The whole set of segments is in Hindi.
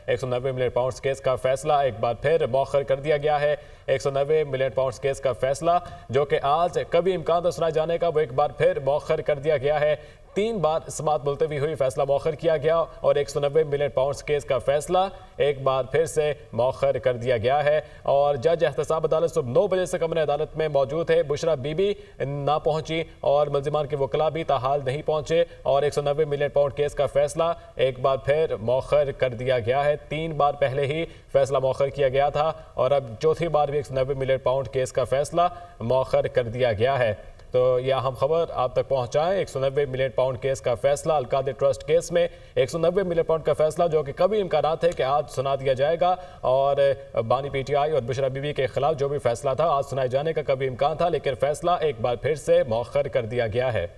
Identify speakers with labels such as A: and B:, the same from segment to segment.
A: 190 मिलियन पाउंड केस का फैसला एक बार फिर मौखर कर दिया गया है। 190 मिलियन पाउंड केस का फैसला जो कि आज कभी इम्कान था सुनाए जाने का, वो एक बार फिर मौखर कर दिया गया है। 3 बार समाअत मुलतवी हुई, फैसला मौखर किया गया और 190 मिलियन पाउंड केस का फैसला एक बार फिर से मौखर कर दिया गया है। और जज एहतसाब अदालत सुबह 9 बजे से कमरे अदालत में मौजूद है। बुशरा बीबी ना पहुंची और मुल्जिमान के वकला भी ताहाल नहीं पहुंचे और 190 मिलियन पाउंड केस का फैसला एक बार फिर मौखर कर दिया गया है। 3 बार पहले ही फैसला मौखर किया गया था और अब चौथी बार भी 190 मिलियन पाउंड केस का फैसला मौखर कर दिया गया है। तो यह हम खबर आप तक पहुंचाएं। 190 मिलियन पाउंड केस का फैसला अलकादिर ट्रस्ट केस में 190 मिलियन पाउंड का फैसला जो कि कभी इम्कान थे कि आज सुना दिया जाएगा और बानी पीटीआई और बुशरा बीबी के खिलाफ जो भी फैसला था आज सुनाए जाने का कभी इम्कान था, लेकिन फैसला एक बार फिर से मौखर कर दिया गया है।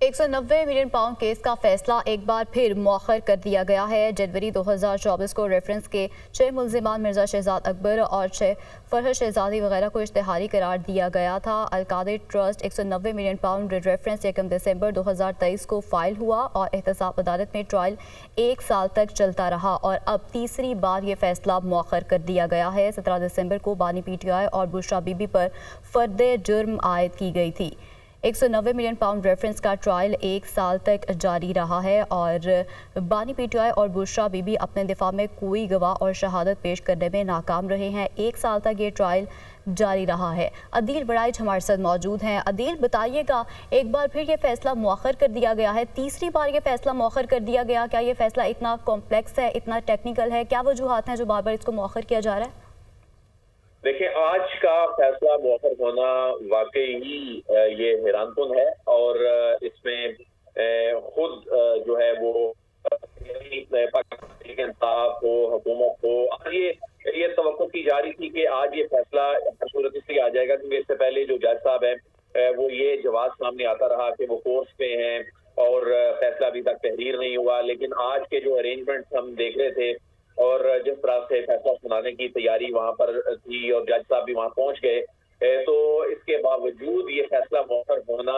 B: 190 मिलियन पाउंड केस का फैसला एक बार फिर मौखर कर दिया गया है। जनवरी 2024 को रेफरेंस के 6 मुल्जिमान मिर्जा शहजाद अकबर और 6 फरहत शहजादी वगैरह को इश्तिहारी करार दिया गया था। Al-Qadir trust 190 million pound reference 1 दिसंबर 2023 को फाइल हुआ और एहतसाब अदालत में ट्रायल 1 साल तक चलता रहा और अब तीसरी बार ये फैसला मौखर कर दिया गया है। 17 दिसंबर को बानी पीटीआई और बुशरा बीबी पर फर्द जुर्म आयद की गई थी। 190 मिलियन पाउंड रेफरेंस का ट्रायल 1 साल तक जारी रहा है और बानी पीटीआई और बुशरा बीबी अपने दिफा में कोई गवाह और शहादत पेश करने में नाकाम रहे हैं। 1 साल तक ये ट्रायल जारी रहा है। अदील बड़ाइच हमारे साथ मौजूद हैं। अदील, बताइएगा, एक बार फिर ये फैसला मौखर कर दिया गया है, तीसरी बार ये फैसला मौखर कर दिया गया, क्या ये फैसला इतना कॉम्प्लेक्स है, इतना टेक्निकल है, क्या वजूहात हैं जो बार बार इसको मौखर किया जा रहा है?
C: देखिए, आज का फैसला मौखर होना वाकई ही ये हैरानकुन है और इसमें खुद जो है वो पाकिस्तान इंसाफ हो, हुकूमत हो, आज ये तवक्को की जा रही थी कि आज ये फैसला हर सूरत इसलिए आ जाएगा क्योंकि इससे पहले जो जज साहब है वो ये जवाब सामने आता रहा कि वो कोर्स पे हैं और फैसला अभी तक तहरीर नहीं हुआ। लेकिन आज के जो अरेंजमेंट्स हम देख रहे थे और जिस तरह से फैसला सुनाने की तैयारी वहां पर थी और जज साहब भी वहां पहुंच गए, तो इसके बावजूद ये फैसला मौखर होना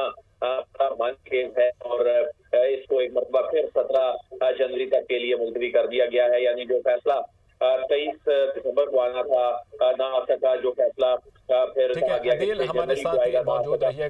C: मन खेज है और इसको एक मरतबा फिर 17 जनवरी तक के लिए मुलतवी कर दिया गया है। यानी जो फैसला 23 दिसंबर को आना था ना आ सका, जो फैसला फिर
A: ठीक है, अदील हमारे साथ मौजूद रहिएगा।